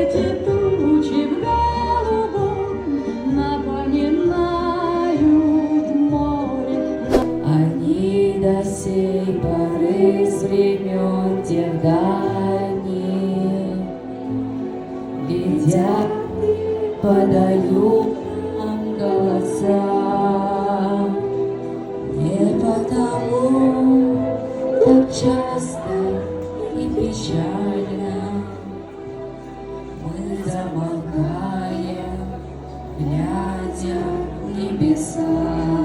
эти тучи в голубом напоминают море. Они до сей поры с времен тех дальних летят, подают нам голоса. Не потому так часто и печально мы замолкаем, глядя в небеса.